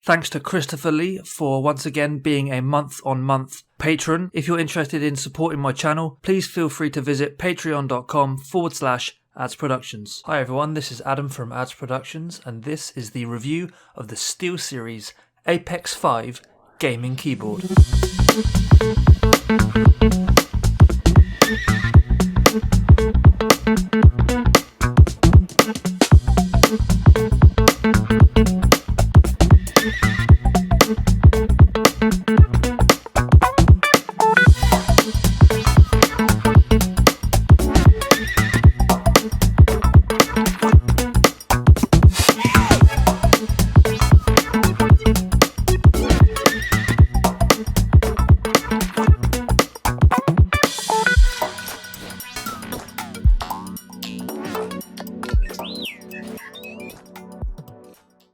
Thanks to Christopher Lee for once again being a month-on-month patron. If you're interested in supporting my channel, please feel free to visit patreon.com/adsproductions. Hi everyone, this is Adam from Ads Productions, and this is the review of the SteelSeries Apex 5 gaming keyboard.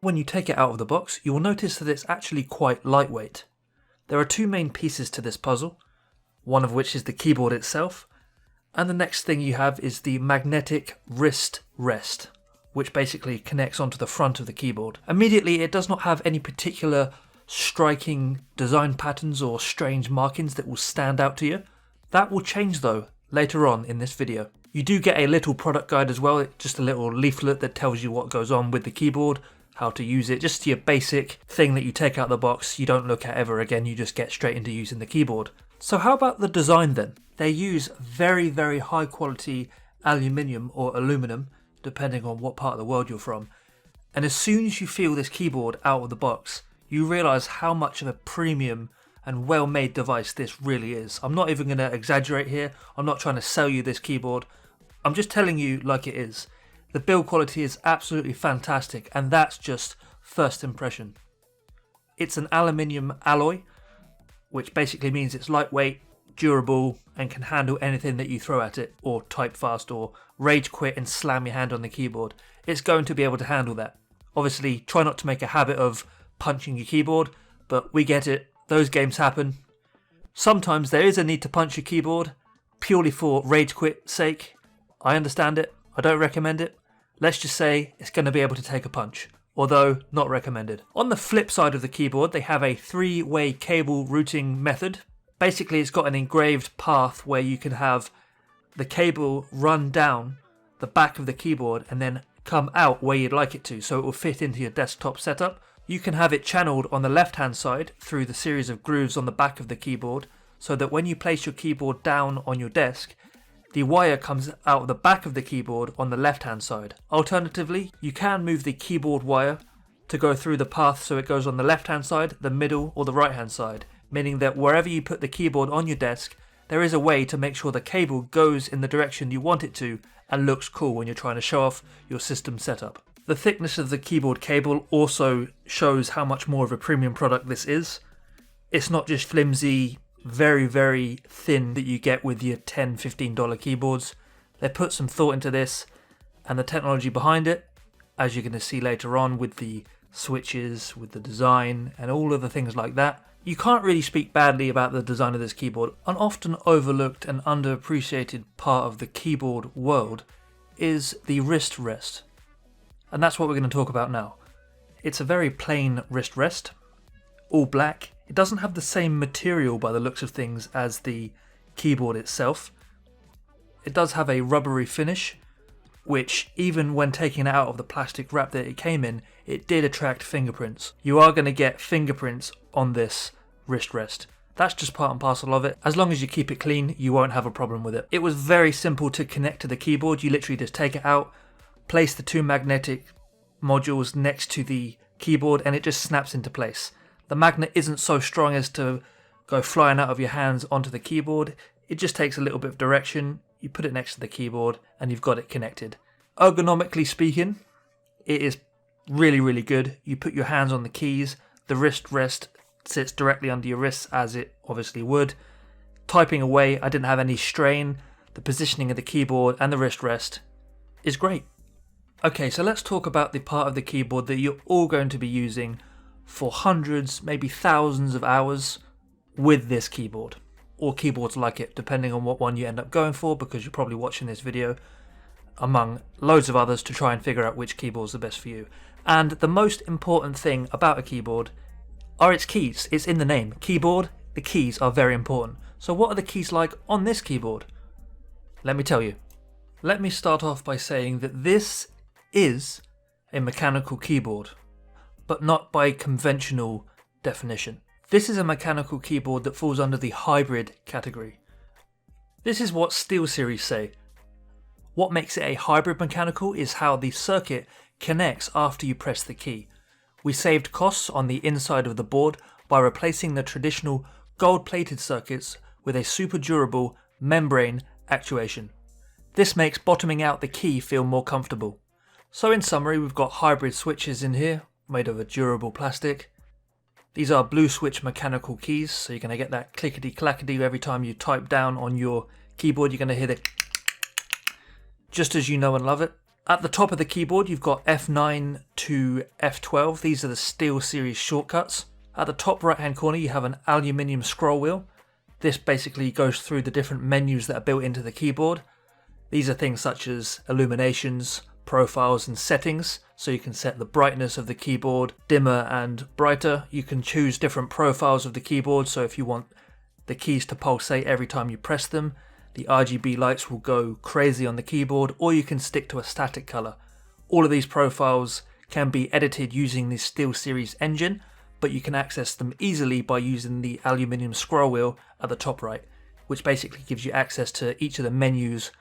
When you take it out of the box, you will notice that it's actually quite lightweight. There are two main pieces to this puzzle, one of which is the keyboard itself, and the next thing you have is the magnetic wrist rest, which basically connects onto the front of the keyboard. Immediately, it does not have any particular striking design patterns or strange markings that will stand out to you. That will change though later on in this video. You do get a little product guide as well, just a little leaflet that tells you what goes on with the keyboard, how to use it, just your basic thing that you take out of the box, you don't look at ever again, you just get straight into using the keyboard. So how about the design then? They use very, very high quality aluminium or aluminum, depending on what part of the world you're from. And as soon as you feel this keyboard out of the box, you realise how much of a premium and well-made device this really is. I'm not even going to exaggerate here, I'm not trying to sell you this keyboard, I'm just telling you like it is. The build quality is absolutely fantastic, and that's just first impression. It's an aluminium alloy, which basically means it's lightweight, durable, and can handle anything that you throw at it, or type fast, or rage quit and slam your hand on the keyboard. It's going to be able to handle that. Obviously, try not to make a habit of punching your keyboard, but we get it, those games happen. Sometimes there is a need to punch your keyboard, purely for rage quit sake. I understand it, I don't recommend it. Let's just say it's going to be able to take a punch, although not recommended. On the flip side of the keyboard, they have a three-way cable routing method. Basically, it's got an engraved path where you can have the cable run down the back of the keyboard and then come out where you'd like it to, so it will fit into your desktop setup. You can have it channeled on the left-hand side through the series of grooves on the back of the keyboard, so that when you place your keyboard down on your desk, the wire comes out of the back of the keyboard on the left hand side. Alternatively, you can move the keyboard wire to go through the path so it goes on the left hand side, the middle, or the right hand side, meaning that wherever you put the keyboard on your desk, there is a way to make sure the cable goes in the direction you want it to and looks cool when you're trying to show off your system setup. The thickness of the keyboard cable also shows how much more of a premium product this is. It's not just flimsy, very, very thin that you get with your $10, $15 keyboards. They put some thought into this, and the technology behind it, as you're going to see later on with the switches, with the design, and all of the things like that. You can't really speak badly about the design of this keyboard. An often overlooked and underappreciated part of the keyboard world is the wrist rest. And that's what we're going to talk about now. It's a very plain wrist rest, all black. It doesn't have the same material by the looks of things as the keyboard itself. It does have a rubbery finish, which even when taking it out of the plastic wrap that it came in, it did attract fingerprints. You are going to get fingerprints on this wrist rest. That's just part and parcel of it. As long as you keep it clean, you won't have a problem with it. It was very simple to connect to the keyboard. You literally just take it out, place the two magnetic modules next to the keyboard, and it just snaps into place. The magnet isn't so strong as to go flying out of your hands onto the keyboard. It just takes a little bit of direction, you put it next to the keyboard, and you've got it connected. Ergonomically speaking, it is really, really good. You put your hands on the keys, the wrist rest sits directly under your wrists as it obviously would. Typing away, I didn't have any strain. The positioning of the keyboard and the wrist rest is great. Okay, so let's talk about the part of the keyboard that you're all going to be using for hundreds, maybe thousands of hours with this keyboard, or keyboards like it, depending on what one you end up going for, because you're probably watching this video among loads of others to try and figure out which keyboard's the best for you. And the most important thing about a keyboard are its keys. It's in the name. Keyboard, the keys are very important. So what are the keys like on this keyboard? Let me tell you. Let me start off by saying that this is a mechanical keyboard, but not by conventional definition. This is a mechanical keyboard that falls under the hybrid category. This is what SteelSeries say. What makes it a hybrid mechanical is how the circuit connects after you press the key. We saved costs on the inside of the board by replacing the traditional gold-plated circuits with a super durable membrane actuation. This makes bottoming out the key feel more comfortable. So in summary, we've got hybrid switches in here, made of a durable plastic. These are blue switch mechanical keys, so you're going to get that clickety-clackety every time you type down on your keyboard. You're going to hear the just as you know and love it. At the top of the keyboard, you've got F9 to F12. These are the SteelSeries shortcuts. At the top right-hand corner, you have an aluminium scroll wheel. This basically goes through the different menus that are built into the keyboard. These are things such as illuminations, profiles and settings, so you can set the brightness of the keyboard dimmer and brighter. You can choose different profiles of the keyboard, so if you want the keys to pulsate every time you press them, the RGB lights will go crazy on the keyboard, or you can stick to a static color. All of these profiles can be edited using the SteelSeries engine, but you can access them easily by using the aluminium scroll wheel at the top right, which basically gives you access to each of the menus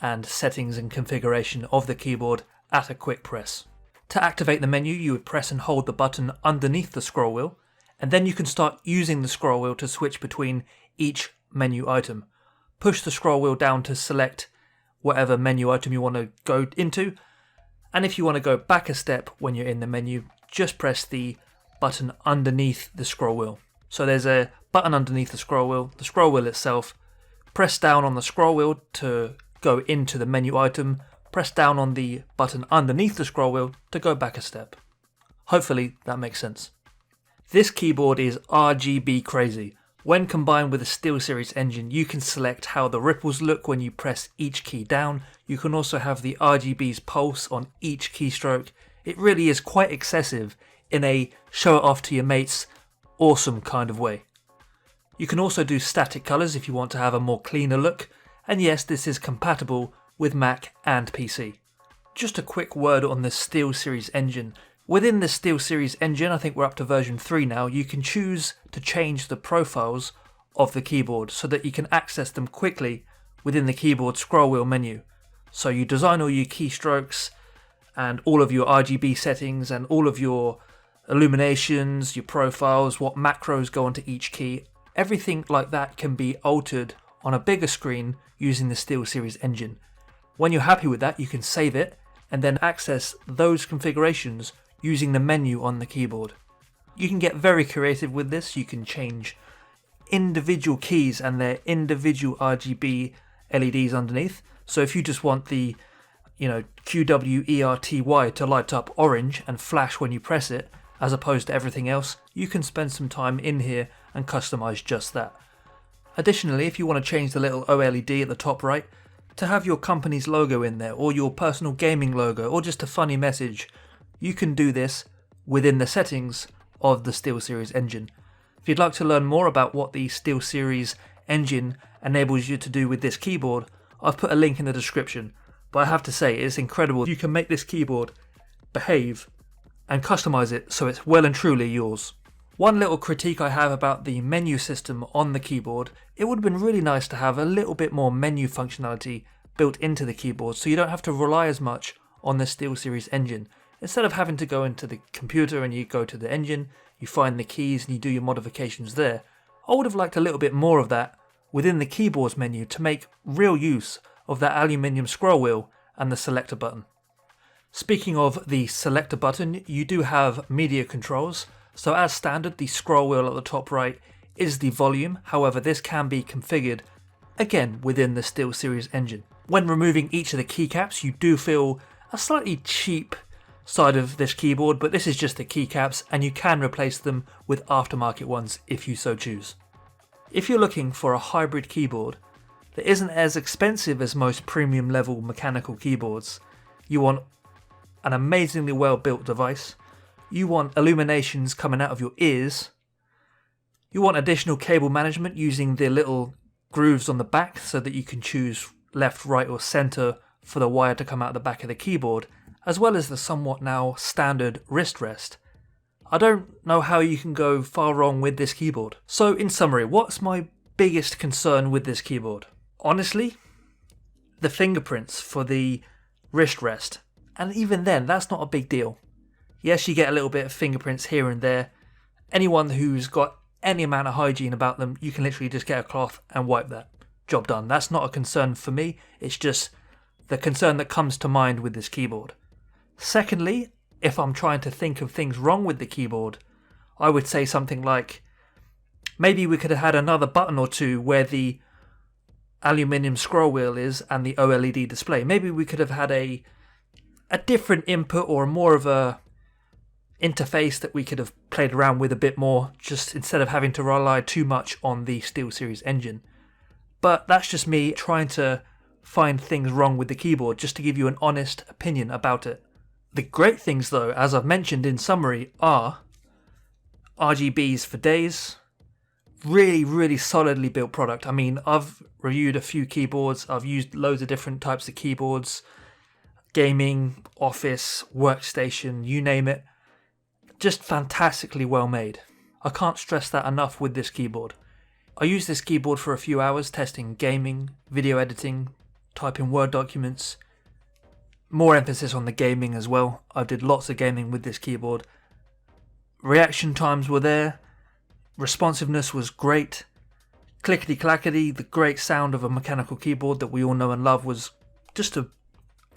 and settings and configuration of the keyboard at a quick press. To activate the menu, you would press and hold the button underneath the scroll wheel, and then you can start using the scroll wheel to switch between each menu item. Push the scroll wheel down to select whatever menu item you want to go into, and if you want to go back a step when you're in the menu, just press the button underneath the scroll wheel. So there's a button underneath the scroll wheel itself. Press down on the scroll wheel to go into the menu item, press down on the button underneath the scroll wheel to go back a step. Hopefully that makes sense. This keyboard is RGB crazy. When combined with the SteelSeries engine, you can select how the ripples look when you press each key down. You can also have the RGB's pulse on each keystroke. It really is quite excessive in a show it off to your mates awesome kind of way. You can also do static colors if you want to have a more cleaner look. And yes, this is compatible with Mac and PC. Just a quick word on the SteelSeries engine. Within the SteelSeries engine, I think we're up to version 3 now, you can choose to change the profiles of the keyboard so that you can access them quickly within the keyboard scroll wheel menu. So you design all your keystrokes and all of your RGB settings and all of your illuminations, your profiles, what macros go onto each key. Everything like that can be altered on a bigger screen using the SteelSeries engine. When you're happy with that, you can save it and then access those configurations using the menu on the keyboard. You can get very creative with this. You can change individual keys and their individual RGB LEDs underneath. So if you just want the QWERTY to light up orange and flash when you press it, as opposed to everything else, you can spend some time in here and customize just that. Additionally, if you want to change the little OLED at the top right to have your company's logo in there, or your personal gaming logo, or just a funny message, you can do this within the settings of the SteelSeries engine. If you'd like to learn more about what the SteelSeries engine enables you to do with this keyboard, I've put a link in the description, but I have to say it's incredible. You can make this keyboard behave and customize it so it's well and truly yours. One little critique I have about the menu system on the keyboard, it would have been really nice to have a little bit more menu functionality built into the keyboard so you don't have to rely as much on the SteelSeries engine. Instead of having to go into the computer and you go to the engine, you find the keys and you do your modifications there, I would have liked a little bit more of that within the keyboard's menu to make real use of that aluminium scroll wheel and the selector button. Speaking of the selector button, you do have media controls. So as standard, the scroll wheel at the top right is the volume. However, this can be configured again within the SteelSeries engine. When removing each of the keycaps, you do feel a slightly cheap side of this keyboard, but this is just the keycaps and you can replace them with aftermarket ones if you so choose. If you're looking for a hybrid keyboard that isn't as expensive as most premium level mechanical keyboards, you want an amazingly well built device. You want illuminations coming out of your ears. You want additional cable management using the little grooves on the back so that you can choose left, right or centre for the wire to come out the back of the keyboard, as well as the somewhat now standard wrist rest. I don't know how you can go far wrong with this keyboard. So in summary, what's my biggest concern with this keyboard? Honestly, the fingerprints for the wrist rest. And even then, that's not a big deal. Yes, you get a little bit of fingerprints here and there. Anyone who's got any amount of hygiene about them, you can literally just get a cloth and wipe that. Job done. That's not a concern for me. It's just the concern that comes to mind with this keyboard. Secondly, if I'm trying to think of things wrong with the keyboard, I would say something like, maybe we could have had another button or two where the aluminium scroll wheel is and the OLED display. Maybe we could have had a different input or more of a interface that we could have played around with a bit more, just instead of having to rely too much on the SteelSeries engine. But that's just me trying to find things wrong with the keyboard, just to give you an honest opinion about it. The great things though, as I've mentioned in summary, are RGBs for days. Really solidly built product. I mean, I've reviewed a few keyboards, I've used loads of different types of keyboards, gaming, office, workstation, you name it. Just fantastically well made. I can't stress that enough with this keyboard. I used this keyboard for a few hours testing gaming, video editing, typing Word documents. More emphasis on the gaming as well. I did lots of gaming with this keyboard. Reaction times were there. Responsiveness was great. Clickety clackety, the great sound of a mechanical keyboard that we all know and love, was just a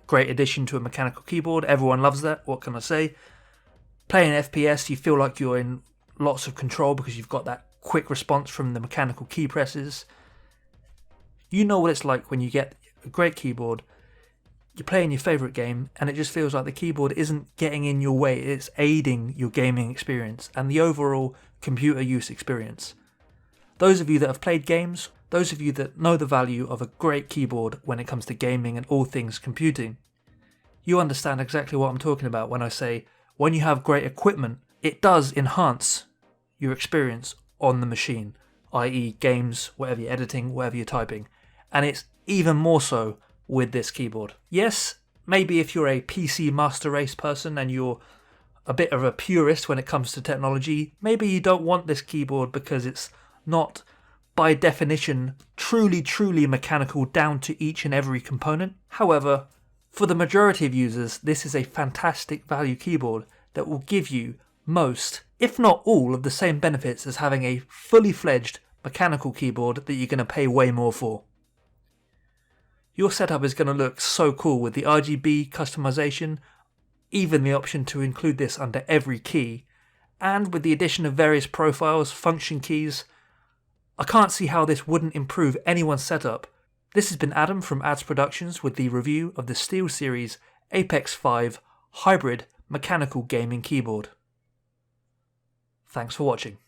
great addition to a mechanical keyboard. Everyone loves that, what can I say? Playing FPS, you feel like you're in lots of control because you've got that quick response from the mechanical key presses. You know what it's like when you get a great keyboard, you're playing your favourite game, and it just feels like the keyboard isn't getting in your way, it's aiding your gaming experience and the overall computer use experience. Those of you that have played games, those of you that know the value of a great keyboard when it comes to gaming and all things computing, you understand exactly what I'm talking about when I say when you have great equipment, it does enhance your experience on the machine, i.e. games, whatever you're editing, whatever you're typing. And it's even more so with this keyboard. Yes, maybe if you're a PC master race person and you're a bit of a purist when it comes to technology, maybe you don't want this keyboard because it's not, by definition, truly mechanical down to each and every component. However, for the majority of users, this is a fantastic value keyboard that will give you most, if not all, of the same benefits as having a fully fledged mechanical keyboard that you're going to pay way more for. Your setup is going to look so cool with the RGB customization, even the option to include this under every key, and with the addition of various profiles, function keys. I can't see how this wouldn't improve anyone's setup. This has been Adam from Ads Productions with the review of the SteelSeries Apex 5 Hybrid Mechanical Gaming Keyboard. Thanks for watching.